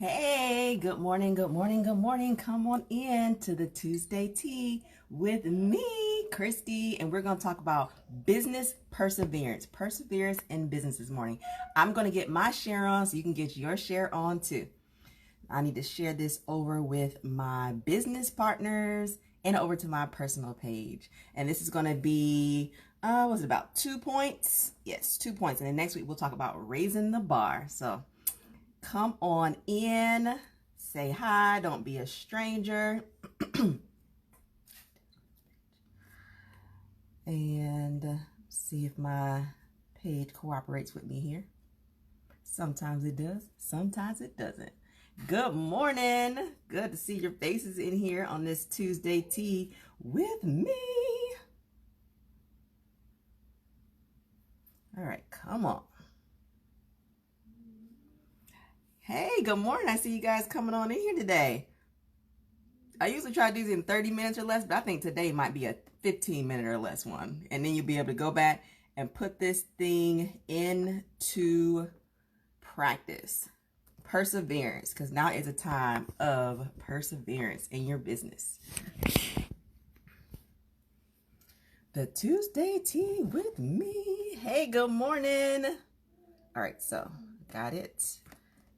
Hey, good morning, good morning, good morning. Come on in to the Tuesday Tea with me, Christy, and we're going to talk about business perseverance in business this morning. I'm going to get my share on so you can get your share on too. I need to share this over with my business partners and over to my personal page. And this is going to be, was it about 2 points? Yes, 2 points. And then next week we'll talk about raising the bar. So come on in, say hi, don't be a stranger. And see if my page cooperates with me here. Sometimes it does, sometimes it doesn't. Good morning. Good to see your faces in here on this Tuesday Tea with me. All right, come on. Hey, good morning. I see you guys coming on in here today. I usually try to do these in 30 minutes or less, but I think today might be a 15-minute or less one. And then you'll be able to go back and put this thing into practice. Perseverance, because now is a time of perseverance in your business. The Tuesday Tea with me. Hey, good morning. All right, so got it.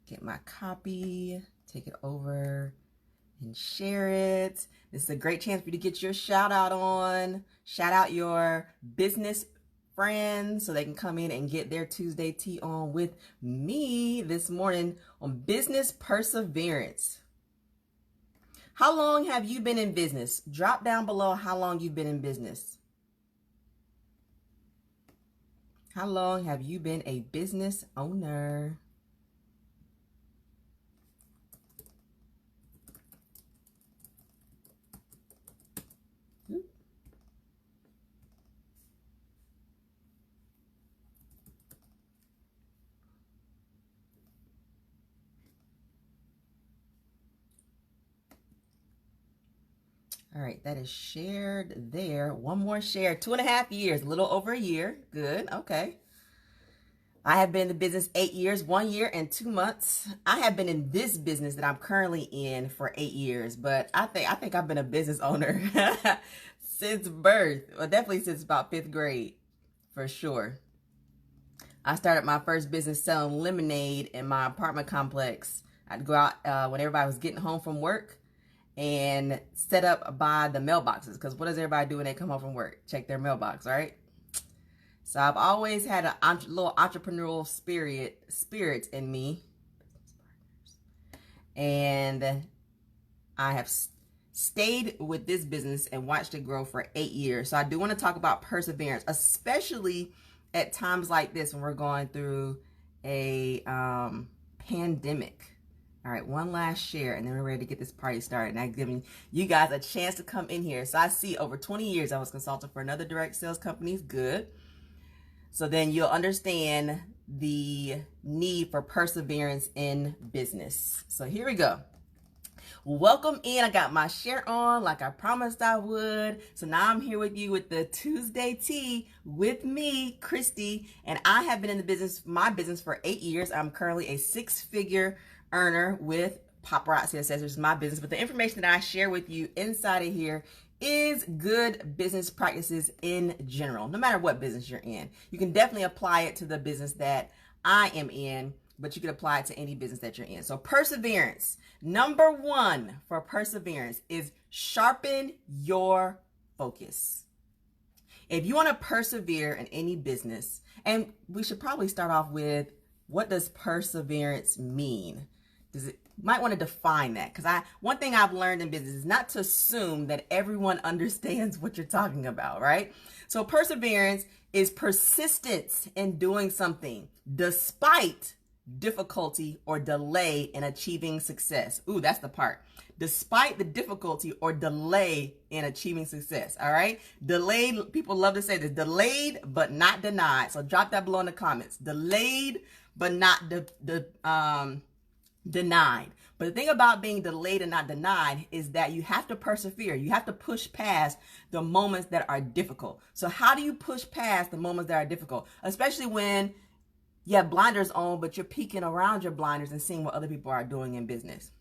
Get my copy, take it over and share it. This is a great chance for you to get your shout out on. Shout out your business friends so they can come in and get their Tuesday Tea on with me this morning on business perseverance. How long have you been in business? Drop down below how long you've been in business. How long have you been a business owner? All right, that is shared there. One more share, 2.5 years, a little over a year. Good, okay. I have been in the business 8 years, 1 year and 2 months. I have been in this business that I'm currently in for 8 years, but I think I've been a business owner since birth, well, definitely since about 5th grade, for sure. I started my first business selling lemonade in my apartment complex. I'd go out when everybody was getting home from work and set up by the mailboxes, because what does everybody do when they come home from work? Check their mailbox, right? So I've always had a little entrepreneurial spirit in me, and I have stayed with this business and watched it grow for 8 years. So I do want to talk about perseverance, especially at times like this when we're going through a pandemic. All right, one last share, and then we're ready to get this party started. And I'm giving you guys a chance to come in here. So I see over 20 years I was consultant for another direct sales company. Good. So then you'll understand the need for perseverance in business. So here we go. Welcome in. I got my share on like I promised I would. So now I'm here with you with the Tuesday Tea with me, Christy. And I have been in the business, my business, for 8 years. I'm currently a 6-figure earner with Paparazzi Accessories, my business. But the information that I share with you inside of here is good business practices in general, no matter what business you're in. You can definitely apply it to the business that I am in, but you can apply it to any business that you're in. So perseverance. Number 1 for perseverance is sharpen your focus. If you want to persevere in any business, and we should probably start off with, what does perseverance mean? Might want to define that, because one thing I've learned in business is not to assume that everyone understands what you're talking about, right? So perseverance is persistence in doing something despite difficulty or delay in achieving success. Ooh, that's the part. Despite the difficulty or delay in achieving success. All right. Delayed. People love to say this. Delayed, but not denied. So drop that below in the comments. Delayed, but not denied. But the thing about being delayed and not denied is that you have to persevere. You have to push past the moments that are difficult. So how do you push past the moments that are difficult? Especially when You have blinders on, but you're peeking around your blinders and seeing what other people are doing in business.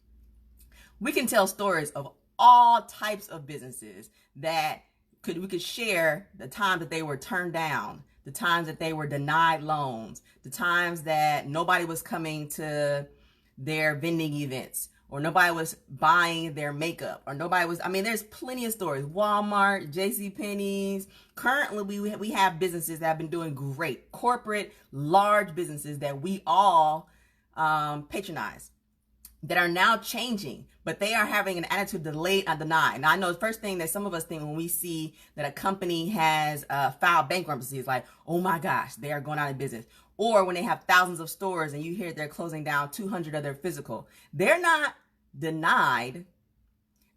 We can tell stories of all types of businesses that we could share the time that they were turned down, the times that they were denied loans, the times that nobody was coming to their vending events, or nobody was buying their makeup, or nobody was, I mean, there's plenty of stories. Walmart, JCPenney's. Currently, we have businesses that have been doing great. Corporate, large businesses that we all patronize, that are now changing, but they are having an attitude delayed and denied. Now, I know the first thing that some of us think when we see that a company has filed bankruptcy is like, oh my gosh, they are going out of business. Or when they have thousands of stores and you hear they're closing down 200 of their physical. They're not denied.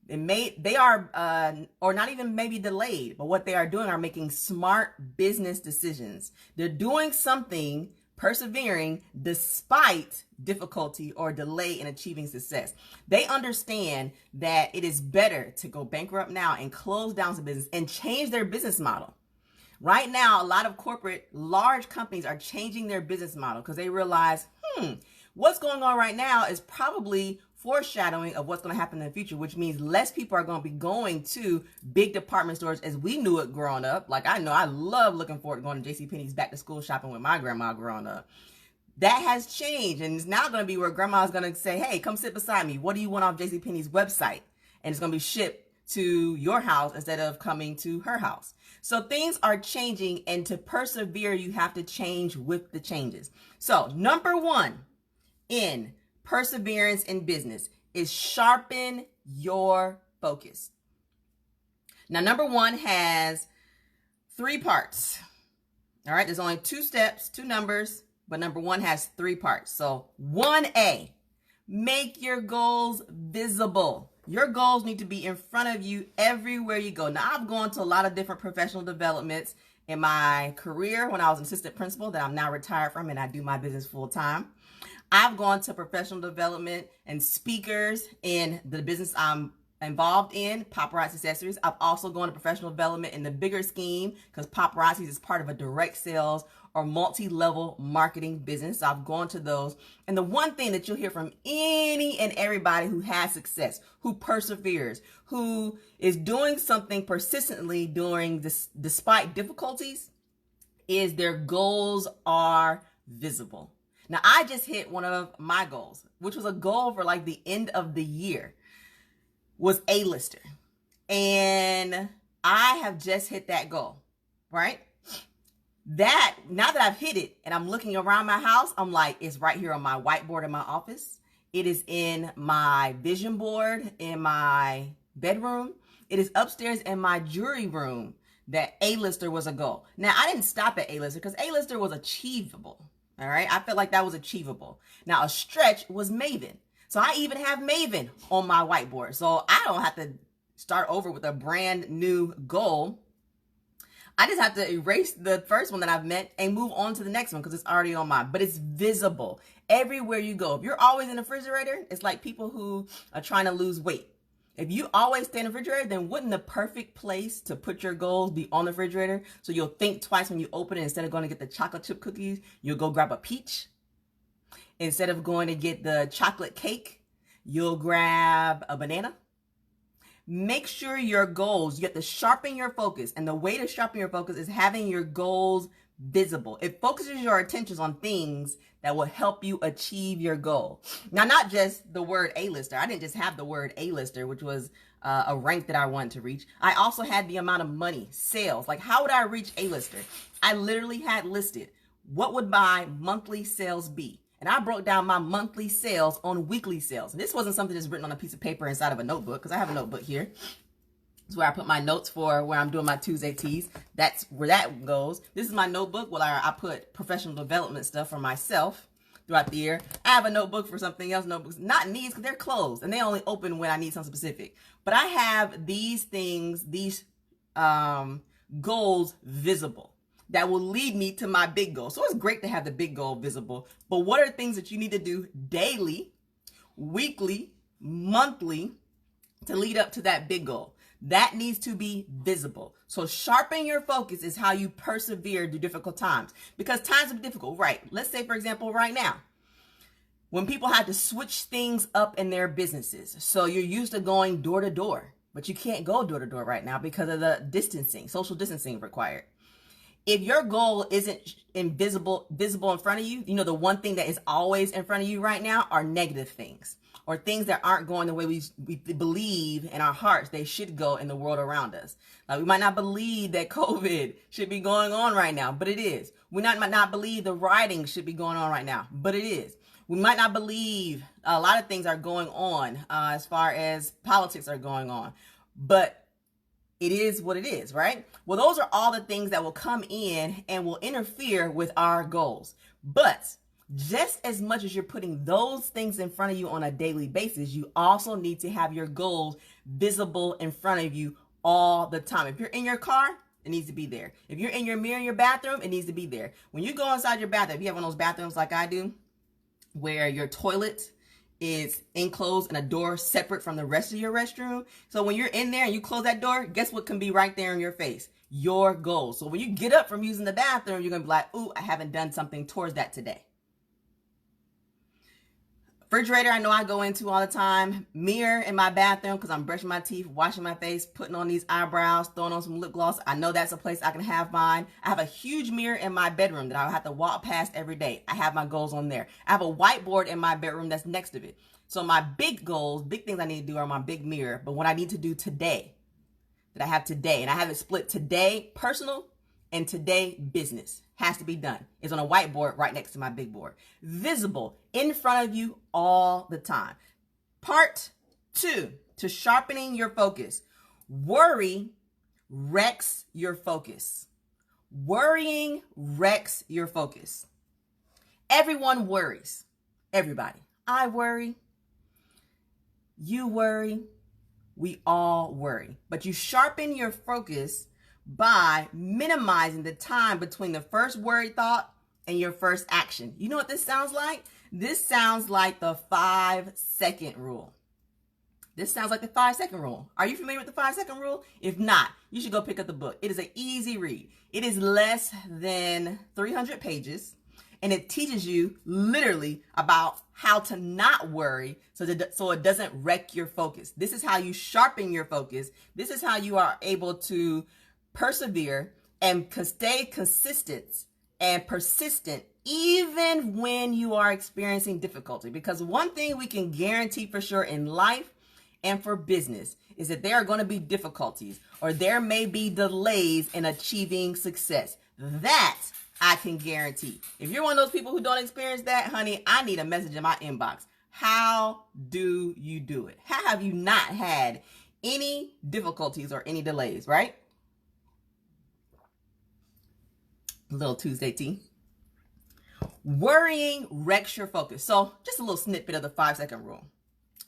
They are, or not even maybe delayed, but what they are doing are making smart business decisions. They're doing something, persevering despite difficulty or delay in achieving success. They understand that it is better to go bankrupt now and close down some business and change their business model. Right now, a lot of corporate, large companies are changing their business model because they realize, what's going on right now is probably foreshadowing of what's going to happen in the future, which means less people are going to be going to big department stores as we knew it growing up. Like, I know I love looking forward to going to JCPenney's back to school shopping with my grandma growing up. That has changed, and it's now going to be where grandma's going to say, hey, come sit beside me. What do you want off JCPenney's website? And it's going to be shipped to your house instead of coming to her house. So things are changing, and to persevere, you have to change with the changes. So number one in perseverance in business is sharpen your focus. Now, number one has 3 parts. All right, there's only 2 steps, 2 numbers, but number one has 3 parts. So 1A, make your goals visible. Your goals need to be in front of you everywhere you go. Now, I've gone to a lot of different professional developments in my career when I was an assistant principal that I'm now retired from, and I do my business full time. I've gone to professional development and speakers in the business I'm involved in, Paparazzi Accessories. I've also gone to professional development in the bigger scheme because Paparazzi is part of a direct sales or multi-level marketing business. So I've gone to those. And the one thing that you'll hear from any and everybody who has success, who perseveres, who is doing something persistently during this, despite difficulties, is their goals are visible. Now, I just hit one of my goals, which was a goal for like the end of the year, was A-lister. And I have just hit that goal, right? That, now that I've hit it and I'm looking around my house, I'm like, it's right here on my whiteboard in my office. It is in my vision board in my bedroom. It is upstairs in my jewelry room that A-lister was a goal. Now, I didn't stop at A-lister because A-lister was achievable. All right. I felt like that was achievable. Now, a stretch was Maven. So I even have Maven on my whiteboard. So I don't have to start over with a brand new goal. I just have to erase the first one that I've met and move on to the next one because it's already on mine. But it's visible everywhere you go. If you're always in the refrigerator, it's like people who are trying to lose weight. If you always stay in the refrigerator, then wouldn't the perfect place to put your goals be on the refrigerator? So you'll think twice when you open it. Instead of going to get the chocolate chip cookies, you'll go grab a peach. Instead of going to get the chocolate cake, you'll grab a banana. Make sure your goals, you have to sharpen your focus. And the way to sharpen your focus is having your goals visible. It focuses your attentions on things that will help you achieve your goal. Now, not just the word A-lister. I didn't just have the word A-lister, which was a rank that I wanted to reach. I also had the amount of money, sales. Like, how would I reach A-lister? I literally had listed, what would my monthly sales be? And I broke down my monthly sales on weekly sales. And this wasn't something that's written on a piece of paper inside of a notebook, because I have a notebook here. It's where I put my notes for where I'm doing my Tuesday teas. That's where that goes. This is my notebook where I put professional development stuff for myself throughout the year. I have a notebook for something else, notebooks, not needs because they're closed and they only open when I need something specific. But I have these things, these goals visible that will lead me to my big goal. So it's great to have the big goal visible, but what are things that you need to do daily, weekly, monthly to lead up to that big goal? That needs to be visible. So sharpen your focus is how you persevere through difficult times, because times are difficult, right? Let's say, for example, right now, when people had to switch things up in their businesses. So you're used to going door to door, but you can't go door to door right now because of the distancing, social distancing required. If your goal isn't visible in front of you, the one thing that is always in front of you right now are negative things, or things that aren't going the way we believe in our hearts they should go in the world around us. Like, we might not believe that COVID should be going on right now, but it is. We might not believe the rioting should be going on right now, but it is. We might not believe a lot of things are going on as far as politics are going on, but it is what it is, right? Well, those are all the things that will come in and will interfere with our goals. But just as much as you're putting those things in front of you on a daily basis, you also need to have your goals visible in front of you all the time. If you're in your car, it needs to be there. If you're in your mirror in your bathroom, it needs to be there. When you go inside your bathroom, if you have one of those bathrooms like I do, where your toilet is enclosed and a door separate from the rest of your restroom. So when you're in there and you close that door, guess what can be right there in your face? Your goals. So when you get up from using the bathroom, you're going to be like, ooh, I haven't done something towards that today. Refrigerator, I know I go into all the time. Mirror in my bathroom because I'm brushing my teeth, washing my face, putting on these eyebrows, throwing on some lip gloss. I know that's a place I can have mine. I have a huge mirror in my bedroom that I have to walk past every day. I have my goals on there. I have a whiteboard in my bedroom that's next to it. So my big goals, big things I need to do are my big mirror. But what I need to do today, that I have today, and I have it split today personal and today business, has to be done. It's on a whiteboard right next to my big board. Visible in front of you all the time. Part 2, to sharpening your focus. Worry wrecks your focus. Worrying wrecks your focus. Everyone worries. Everybody. I worry. You worry. We all worry. But you sharpen your focus by minimizing the time between the first worried thought and your first action. You know what this sounds like? This sounds like the 5-second rule. This sounds like the 5-second rule. Are you familiar with the 5-second rule? If not, you should go pick up the book. It is an easy read. It is less than 300 pages, and it teaches you literally about how to not worry so it doesn't wreck your focus. This is how you sharpen your focus. This is how you are able to persevere and stay consistent and persistent even when you are experiencing difficulty. Because one thing we can guarantee for sure in life and for business is that there are going to be difficulties, or there may be delays in achieving success. That I can guarantee. If you're one of those people who don't experience that, honey, I need a message in my inbox. How do you do it? How have you not had any difficulties or any delays, right? Little Tuesday tea. Worrying wrecks your focus. So just a little snippet of the 5-second rule.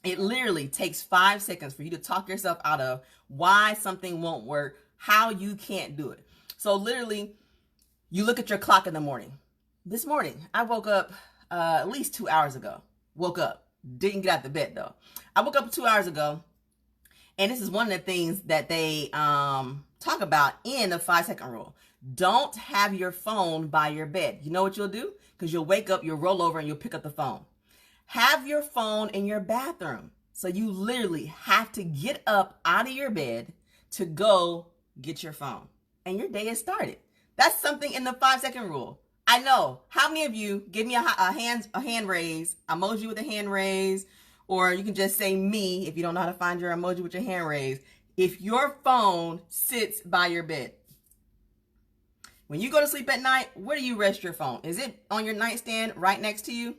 It literally takes 5 seconds for you to talk yourself out of why something won't work, how you can't do it. So literally, you look at your clock in the morning. This morning, I woke up at least 2 hours ago. Woke up. Didn't get out of bed though. I woke up 2 hours ago. And this is one of the things that they talk about in the 5-second rule. Don't have your phone by your bed. You know what you'll do? Because you'll wake up, you'll roll over, and you'll pick up the phone. Have your phone in your bathroom. So you literally have to get up out of your bed to go get your phone. And your day has started. That's something in the 5-second rule. I know. How many of you give me a hand raise, emoji with a hand raise, or you can just say me if you don't know how to find your emoji with your hand raise. If your phone sits by your bed. When you go to sleep at night, where do you rest your phone? Is it on your nightstand right next to you?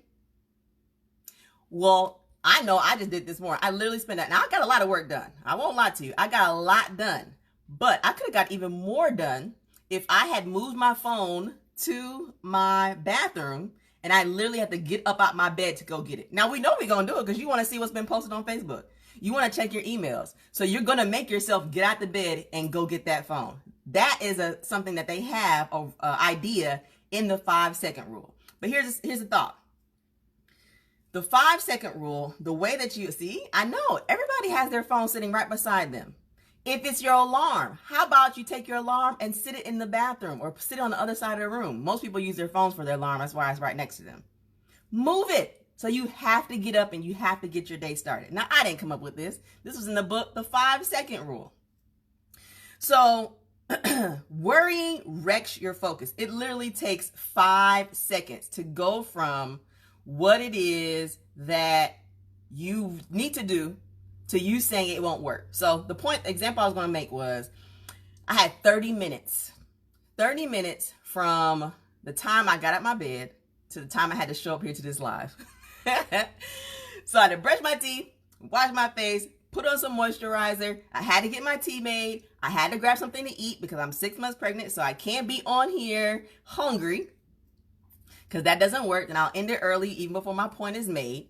Well, I know I just did this morning. I literally spent that. Now, I got a lot of work done. I won't lie to you. I got a lot done. But I could have got even more done if I had moved my phone to my bathroom and I literally had to get up out my bed to go get it. Now, we know we're going to do it because you want to see what's been posted on Facebook. You want to check your emails. So you're going to make yourself get out the bed and go get that phone. That is something that they have of idea in the 5-second rule. But here's the thought. The 5-second rule, the way that you see, I know everybody has their phone sitting right beside them. If it's your alarm, how about you take your alarm and sit it in the bathroom or sit it on the other side of the room? Most people use their phones for their alarm. That's why it's right next to them. Move it. So you have to get up and you have to get your day started. Now, I didn't come up with this. This was in the book, The 5-Second Rule. So worrying wrecks your focus. It literally takes 5 seconds to go from what it is that you need to do to you saying it won't work. So the example I was going to make was I had 30 minutes from the time I got out my bed to the time I had to show up here to this live. So I had to brush my teeth, wash my face, put on some moisturizer. I had to get my tea made. I had to grab something to eat because I'm 6 months pregnant, so I can't be on here hungry because that doesn't work. And I'll end it early even before my point is made.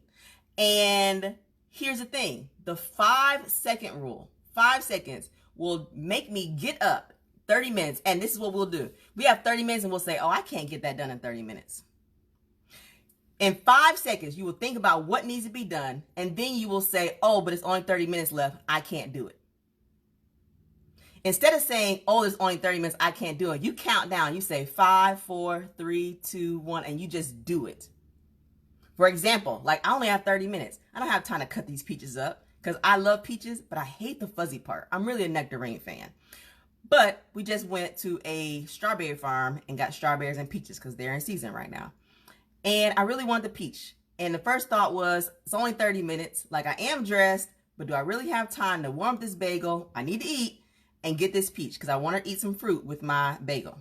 And here's the thing. The 5-second rule, 5 seconds will make me get up 30 minutes. And this is what we'll do. We have 30 minutes and we'll say, oh, I can't get that done in 30 minutes. In 5 seconds, you will think about what needs to be done. And then you will say, oh, but it's only 30 minutes left. I can't do it. Instead of saying, oh, there's only 30 minutes, I can't do it. You count down. You say 5, 4, 3, 2, 1, and you just do it. For example, like I only have 30 minutes. I don't have time to cut these peaches up because I love peaches, but I hate the fuzzy part. I'm really a nectarine fan. But we just went to a strawberry farm and got strawberries and peaches because they're in season right now. And I really wanted the peach. And the first thought was, it's only 30 minutes. Like I am dressed, but do I really have time to warm up this bagel? I need to eat and get this peach because I want to eat some fruit with my bagel.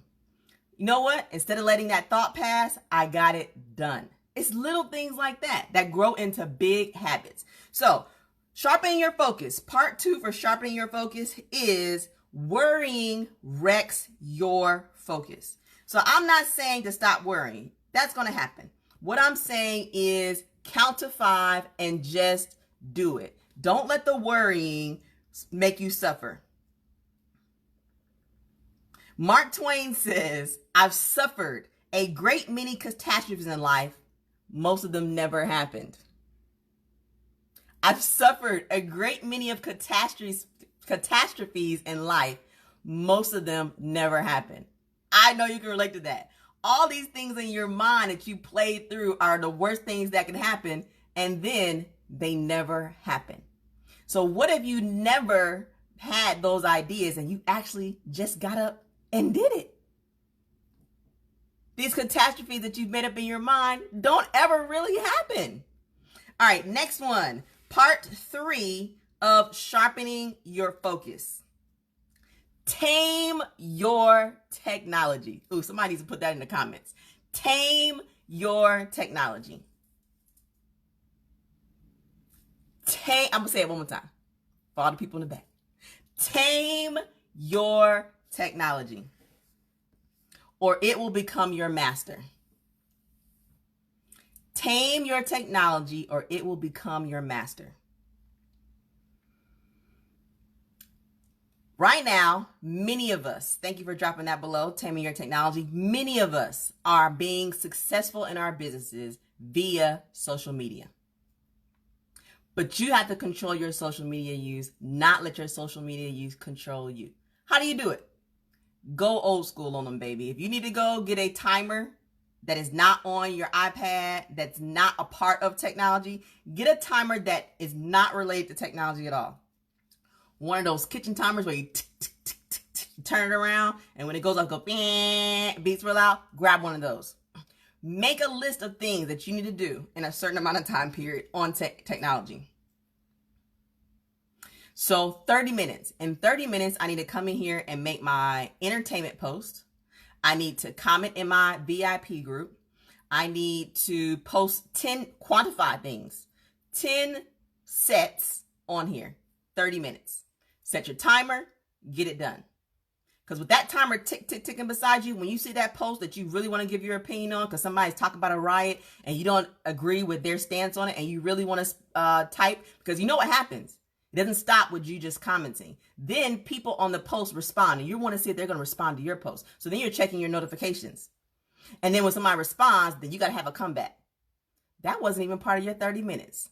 You know what? Instead of letting that thought pass, I got it done. It's little things like that that grow into big habits. So sharpening your focus. Part 2 for sharpening your focus is worrying wrecks your focus. So I'm not saying to stop worrying. That's going to happen. What I'm saying is count to 5 and just do it. Don't let the worrying make you suffer. Mark Twain says, I've suffered a great many catastrophes in life. Most of them never happened. I've suffered a great many of catastrophes in life. Most of them never happened. I know you can relate to that. All these things in your mind that you played through are the worst things that can happen, and then they never happen. So what if you never had those ideas and you actually just got up and did it? These catastrophes that you've made up in your mind don't ever really happen. All right, next one. Part 3 of sharpening your focus. Tame your technology. Ooh, somebody needs to put that in the comments. Tame your technology. I'm going to say it one more time for all the people in the back. Tame your technology, or it will become your master. Tame your technology, or it will become your master. Right now, many of us, thank you for dropping that below, taming your technology. Many of us are being successful in our businesses via social media. But you have to control your social media use, not let your social media use control you. How do you do it? Go old school on them, baby. If you need to go get a timer that is not on your iPad, that's not a part of technology, get a timer that is not related to technology at all. One of those kitchen timers where you turn it around, and when it goes up, go beeps real loud. Grab one of those. Make a list of things that you need to do in a certain amount of time period on technology. So 30 minutes. In 30 minutes, I need to come in here and make my entertainment post. I need to comment in my VIP group. I need to post 10 quantified things, 10 sets on here, 30 minutes. Set your timer, get it done. Because with that timer ticking beside you, when you see that post that you really want to give your opinion on because somebody's talking about a riot and you don't agree with their stance on it and you really want to type, because you know what happens. It doesn't stop with you just commenting. Then people on the post respond and you want to see if they're going to respond to your post. So then you're checking your notifications. And then when somebody responds, then you got to have a comeback. That wasn't even part of your 30 minutes.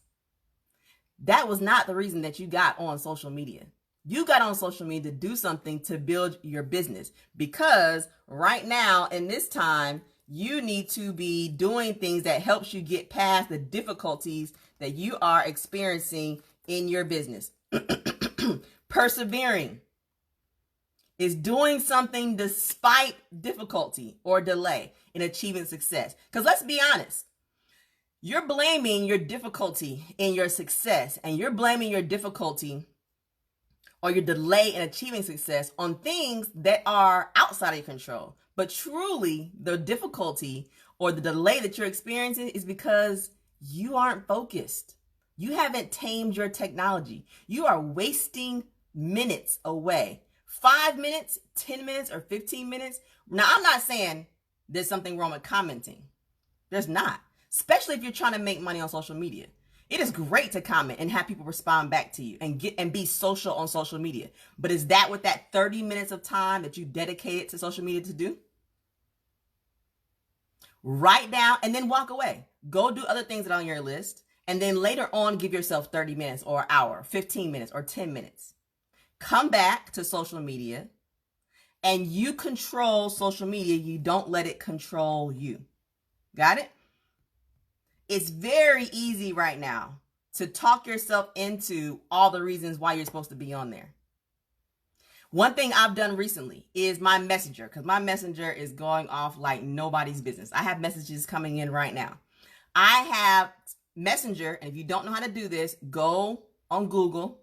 That was not the reason that you got on social media. You got on social media to do something to build your business, because right now in this time, you need to be doing things that helps you get past the difficulties that you are experiencing in your business. Persevering is doing something despite difficulty or delay in achieving success. Because let's be honest, you're blaming your difficulty in your success, and you're blaming your difficulty or your delay in achieving success on things that are outside of your control. But truly, the difficulty or the delay that you're experiencing is because you aren't focused. You haven't tamed your technology. You are wasting minutes away. 5 minutes, 10 minutes, or 15 minutes. Now, I'm not saying there's something wrong with commenting. There's not, especially if you're trying to make money on social media. It is great to comment and have people respond back to you and be social on social media. But is that what that 30 minutes of time that you dedicated to social media to do? Write down and then walk away. Go do other things that are on your list. And then later on, give yourself 30 minutes or an hour, 15 minutes or 10 minutes. Come back to social media and you control social media. You don't let it control you. Got it? It's very easy right now to talk yourself into all the reasons why you're supposed to be on there. One thing I've done recently is my messenger, because my messenger is going off like nobody's business. I have messages coming in right now. I have messenger, and if you don't know how to do this, go on Google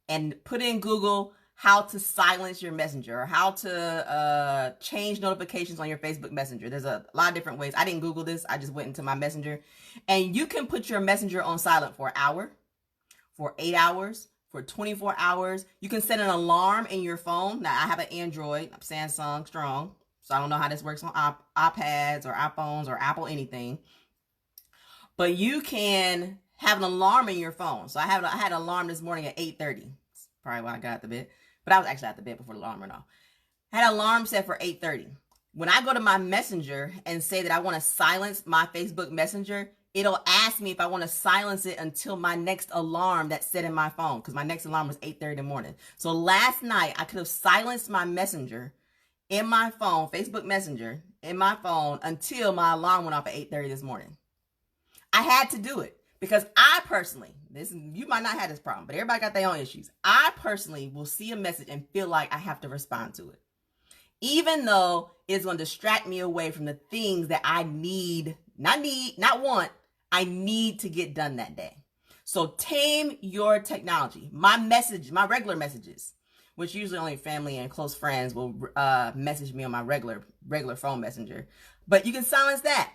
and put in Google how to silence your messenger or how to change notifications on your Facebook Messenger. There's a lot of different ways. I didn't Google this. I just went into my messenger. And you can put your messenger on silent for an hour, for 8 hours, for 24 hours. You can set an alarm in your phone. Now, I have an Android, Samsung Strong, so I don't know how this works on iPads or iPhones or Apple anything. But you can have an alarm in your phone. So I had an alarm this morning at 8:30. That's probably why I got out the bed. But I was actually at the bed before the alarm went off. I had an alarm set for 8:30. When I go to my messenger and say that I want to silence my Facebook Messenger, it'll ask me if I want to silence it until my next alarm that's set in my phone, because my next alarm was 8:30 in the morning. So last night, I could have silenced my messenger in my phone, Facebook Messenger, in my phone, until my alarm went off at 8:30 this morning. I had to do it because I personally, you might not have this problem, but everybody got their own issues. I personally will see a message and feel like I have to respond to it, even though it's going to distract me away from the things that I I need to get done that day. So tame your technology. My regular messages, which usually only family and close friends will message me on my regular phone messenger, but you can silence that.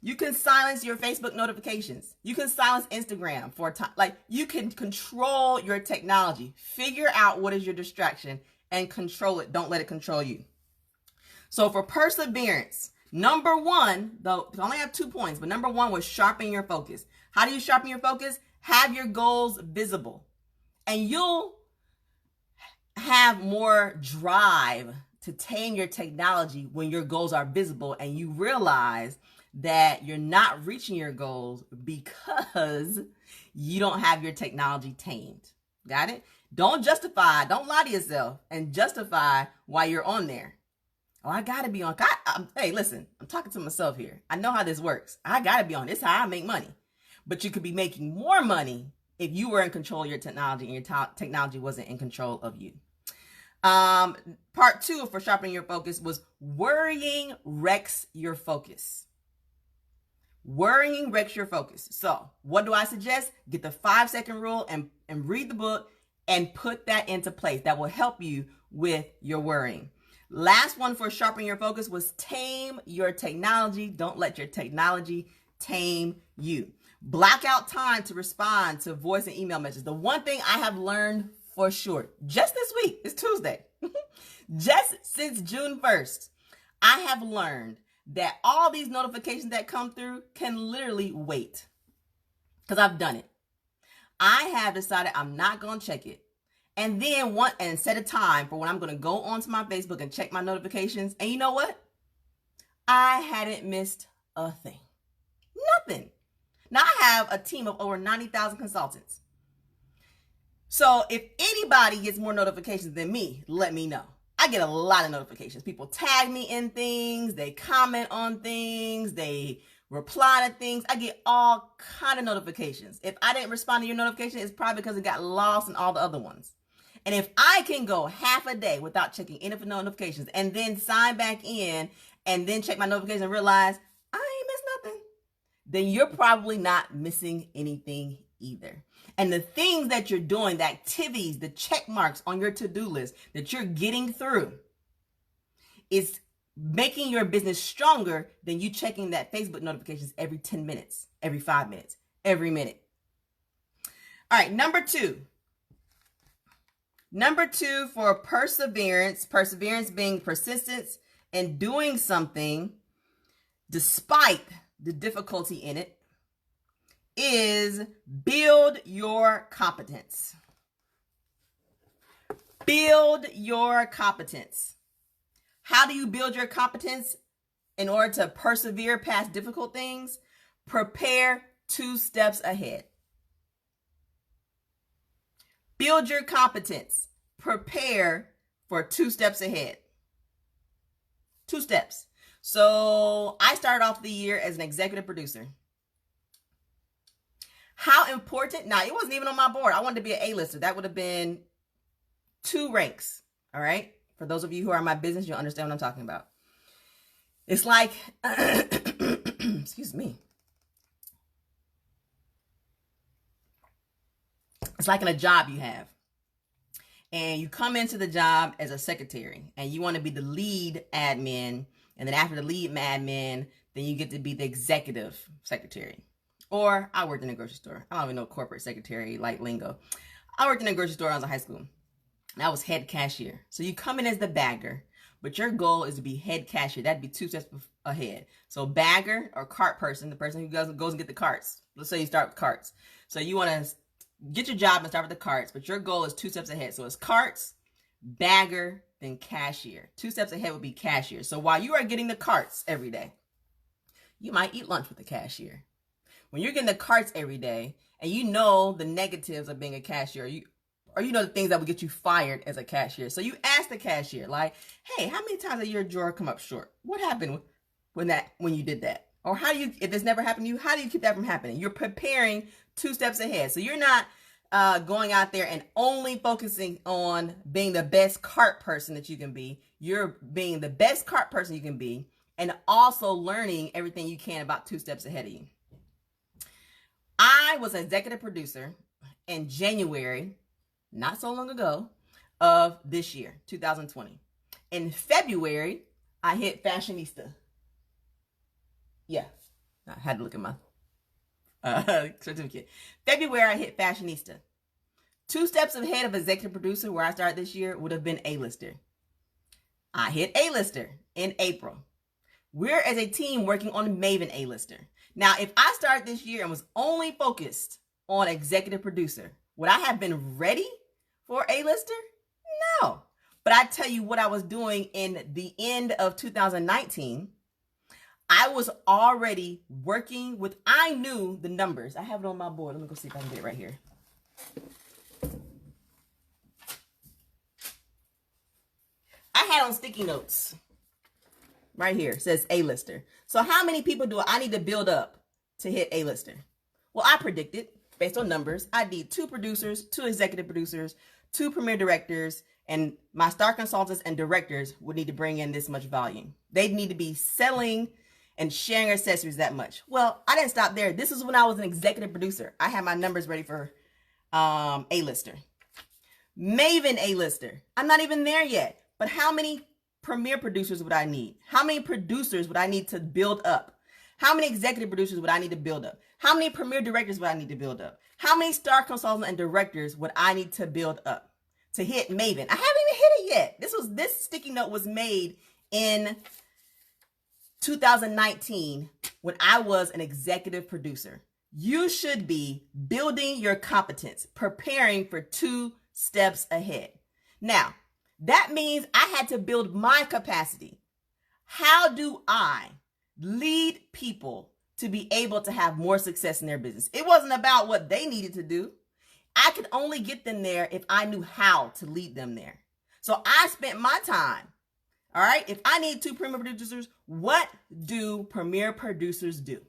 You can silence your Facebook notifications. You can silence Instagram for a time. Like, you can control your technology. Figure out what is your distraction and control it. Don't let it control you. So for perseverance, number one, though, I only have 2 points, but number one was sharpen your focus. How do you sharpen your focus? Have your goals visible. And you'll have more drive to tame your technology when your goals are visible and you realize that you're not reaching your goals because you don't have your technology tamed. Got it? Don't lie to yourself and justify why you're on there. Oh, I gotta be on. Hey, listen, I'm talking to myself here. I know how this works. I gotta be on. This is how I make money. But you could be making more money if you were in control of your technology and your technology wasn't in control of you. Part 2 for sharpening your focus was worrying wrecks your focus. Worrying wrecks your focus. So what do I suggest? Get the 5-second rule and read the book and put that into place. That will help you with your worrying. Last one for sharpening your focus was tame your technology. Don't let your technology tame you. Block out time to respond to voice and email messages. The one thing I have learned for sure, just this week, it's Tuesday, just since June 1st, I have learned that all these notifications that come through can literally wait, because I've done it. I have decided I'm not going to check it. And then set a time for when I'm going to go onto my Facebook and check my notifications. And you know what? I hadn't missed a thing. Nothing. Now, I have a team of over 90,000 consultants. So if anybody gets more notifications than me, let me know. I get a lot of notifications. People tag me in things, they comment on things, they reply to things. I get all kind of notifications. If I didn't respond to your notification, it's probably because it got lost in all the other ones. And if I can go half a day without checking any notifications and then sign back in and then check my notifications and realize I ain't missed nothing, then you're probably not missing anything either. And the things that you're doing, the activities, the check marks on your to-do list that you're getting through is making your business stronger than you checking that Facebook notifications every 10 minutes, every 5 minutes, every minute. All right, number two. Number two for perseverance being persistence in doing something despite the difficulty in it, is build your competence. Build your competence. How do you build your competence in order to persevere past difficult things? Prepare 2 steps ahead. Build your competence. Prepare for 2 steps ahead. 2 steps. So I started off the year as an executive producer. How important? Now, it wasn't even on my board. I wanted to be an A-lister. That would have been 2 ranks. All right. For those of you who are in my business, you'll understand what I'm talking about. It's like, excuse me. It's like in a job you have. And you come into the job as a secretary and you want to be the lead admin. And then after the lead admin, then you get to be the executive secretary. Or I worked in a grocery store. I don't even know corporate secretary like lingo. I worked in a grocery store when I was in high school. And I was head cashier. So you come in as the bagger, but your goal is to be head cashier. That'd be 2 steps ahead. So bagger or cart person, the person who goes and get the carts. Let's say you start with carts. So you want to get your job and start with the carts, but your goal is 2 steps ahead. So it's carts, bagger, then cashier. 2 steps ahead would be cashier. So while you are getting the carts every day, you might eat lunch with the cashier. When you're getting the carts every day and you know the negatives of being a cashier, or you know the things that would get you fired as a cashier. So you ask the cashier, like, hey, how many times did your drawer come up short? What happened when you did that? Or how do you, if this never happened to you, how do you keep that from happening? You're preparing 2 steps ahead. So you're not going out there and only focusing on being the best cart person that you can be. You're being the best cart person you can be and also learning everything you can about 2 steps ahead of you. I was an executive producer in January, not so long ago, of this year, 2020. In February, I hit fashionista. Yeah, I had to look at my certificate. February, I hit fashionista. 2 steps ahead of executive producer where I started this year would have been A-lister. I hit A-lister in April. We're as a team working on Maven A-lister. Now, if I started this year and was only focused on executive producer, would I have been ready for A-lister? No. But I tell you what I was doing in the end of 2019. I was already working with, I knew the numbers. I have it on my board. Let me go see if I can get it right here. I had on sticky notes. Right here, it says A-lister. So how many people do I need to build up to hit A-lister? Well, I predicted, based on numbers, I need 2 producers, 2 executive producers, 2 premier directors, and my star consultants and directors would need to bring in this much volume. They'd need to be selling and sharing accessories that much. Well, I didn't stop there. This is when I was an executive producer. I had my numbers ready for A-lister. Maven A-lister. I'm not even there yet. But how many premier producers would I need? How many producers would I need to build up? How many executive producers would I need to build up? How many premier directors would I need to build up? How many star consultants and directors would I need to build up to hit Maven? I haven't even hit it yet. This sticky note was made in 2019 when I was an executive producer. You should be building your competence, preparing for 2 steps ahead. Now, that means I had to build my capacity. How do I lead people to be able to have more success in their business? It wasn't about what they needed to do. I could only get them there if I knew how to lead them there. So I spent my time. All right. If I need 2 premier producers, what do premier producers do?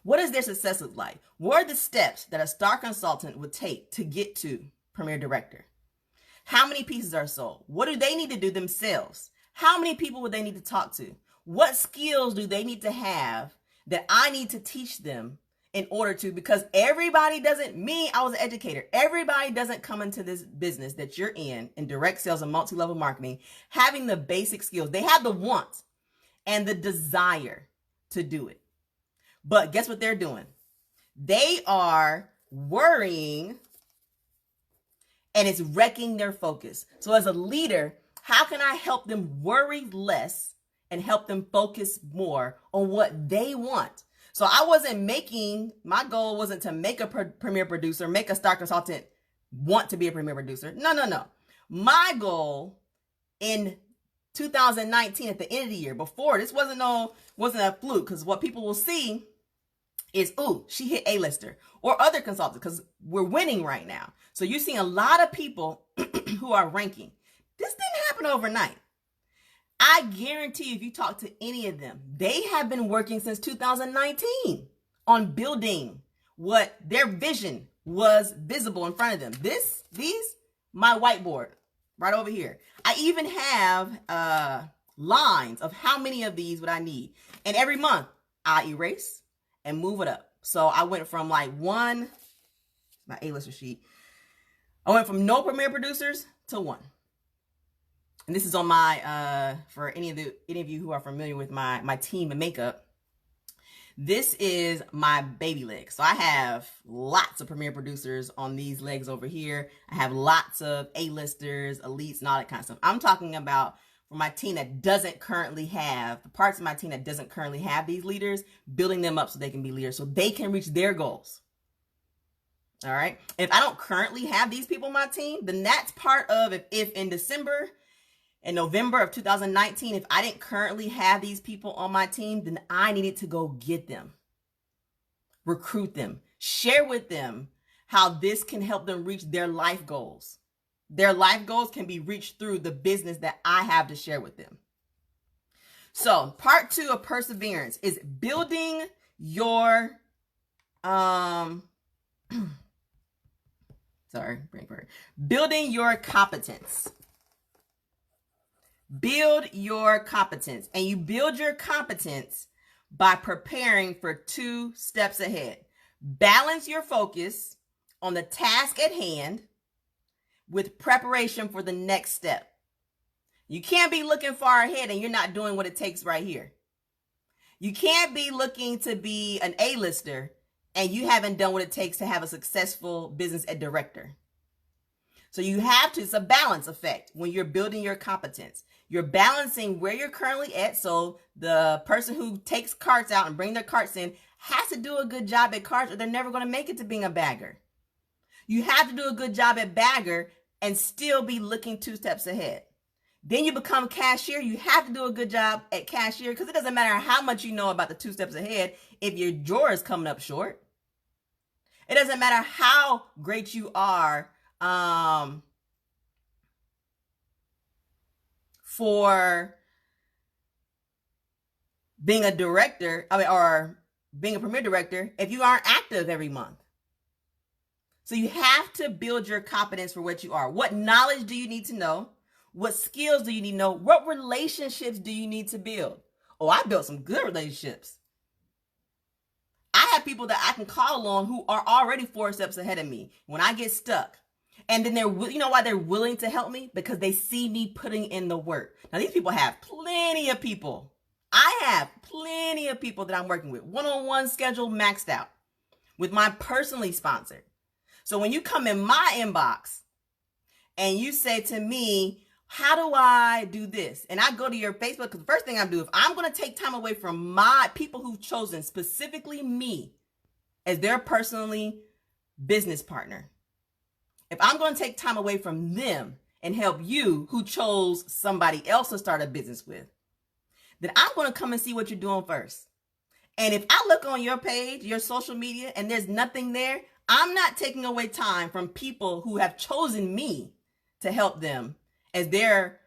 What does their success look like? What are the steps that a star consultant would take to get to premier director? How many pieces are sold? What do they need to do themselves? How many people would they need to talk to? What skills do they need to have that I need to teach them in order to, because everybody doesn't, I was an educator. Everybody doesn't come into this business that you're in direct sales and multi-level marketing, having the basic skills. They have the want and the desire to do it. But guess what they're doing? They are worrying, and it's wrecking their focus. So as a leader, how can I help them worry less and help them focus more on what they want? So my goal wasn't to make a premier producer, make a star consultant want to be a premier producer. No. My goal in 2019 at the end of the year, before this wasn't a fluke, because what people will see is, ooh, she hit A-lister, or other consultants, because we're winning right now. So you're seeing a lot of people who are ranking. This didn't happen overnight. I guarantee you, if you talk to any of them, they have been working since 2019 on building what their vision was visible in front of them. My whiteboard right over here. I even have lines of how many of these would I need. And every month I erase and move it up. So I went from like my A-lister sheet. I went from no premier producers to 1. And this is on my, for any of you who are familiar with my team and makeup, this is my baby leg. So I have lots of premier producers on these legs over here. I have lots of A-listers, elites, and all that kind of stuff. I'm talking about for my team that doesn't currently have, the parts of my team that doesn't currently have these leaders, building them up so they can be leaders, so they can reach their goals. All right. If I don't currently have these people on my team, then that's part of, if in December and November of 2019, if I didn't currently have these people on my team, then I needed to go get them, recruit them, share with them how this can help them reach their life goals. Their life goals can be reached through the business that I have to share with them. So part 2 of perseverance is building your, building your competence. Build your competence. And you build your competence by preparing for 2 steps ahead. Balance your focus on the task at hand with preparation for the next step. You can't be looking far ahead and you're not doing what it takes right here. You can't be looking to be an A-lister and you haven't done what it takes to have a successful business at director. So you have to, it's a balance effect when you're building your competence. You're balancing where you're currently at. So the person who takes carts out and bring their carts in has to do a good job at carts or they're never going to make it to being a bagger. You have to do a good job at bagger and still be looking 2 steps ahead. Then you become cashier. You have to do a good job at cashier because it doesn't matter how much you know about the 2 steps ahead if your drawer is coming up short. It doesn't matter how great you are for being a director, or being a premier director if you aren't active every month. So you have to build your competence for what you are. What knowledge do you need to know? What skills do you need to know? What relationships do you need to build? Oh, I built some good relationships. I have people that I can call on who are already 4 steps ahead of me when I get stuck. And then you know why they're willing to help me? Because they see me putting in the work. Now, these people have plenty of people. I have plenty of people that I'm working with. One-on-one schedule maxed out with my personally sponsored. So when you come in my inbox and you say to me, how do I do this? And I go to your Facebook, because the first thing I do, if I'm going to take time away from my people who've chosen specifically me as their personally business partner, if I'm going to take time away from them and help you who chose somebody else to start a business with, then I'm going to come and see what you're doing first. And if I look on your page, your social media, and there's nothing there, I'm not taking away time from people who have chosen me to help them as their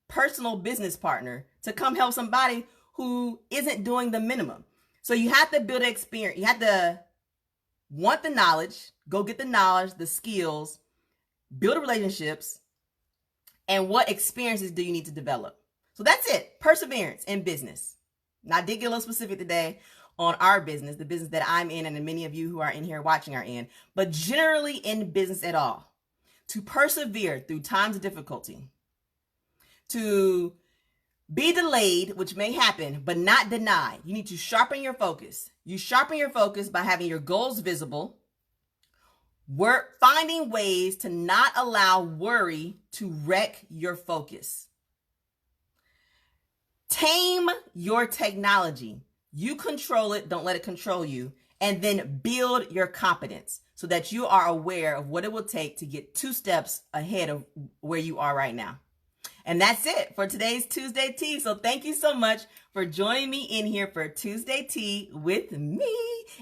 personal business partner to come help somebody who isn't doing the minimum. So you have to build an experience. You have to want the knowledge, go get the knowledge, the skills, build relationships, and what experiences do you need to develop? So that's it. Perseverance in business. Now, I did get a little specific today on our business, the business that I'm in, and many of you who are in here watching are in, but generally in business at all. To persevere through times of difficulty. To be delayed, which may happen, but not denied. You need to sharpen your focus. You sharpen your focus by having your goals visible. Finding ways to not allow worry to wreck your focus. Tame your technology. You control it, don't let it control you. And then build your competence so that you are aware of what it will take to get 2 steps ahead of where you are right now. And that's it for today's Tuesday Tea. So thank you so much for joining me in here for Tuesday Tea with me.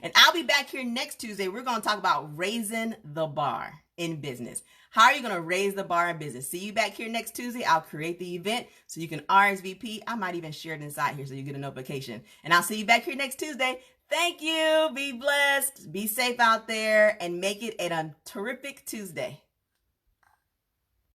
And I'll be back here next Tuesday. We're going to talk about raising the bar in business. How are you going to raise the bar in business? See you back here next Tuesday. I'll create the event so you can RSVP. I might even share it inside here so you get a notification. And I'll see you back here next Tuesday. Thank you. Be blessed. Be safe out there and make it a terrific Tuesday.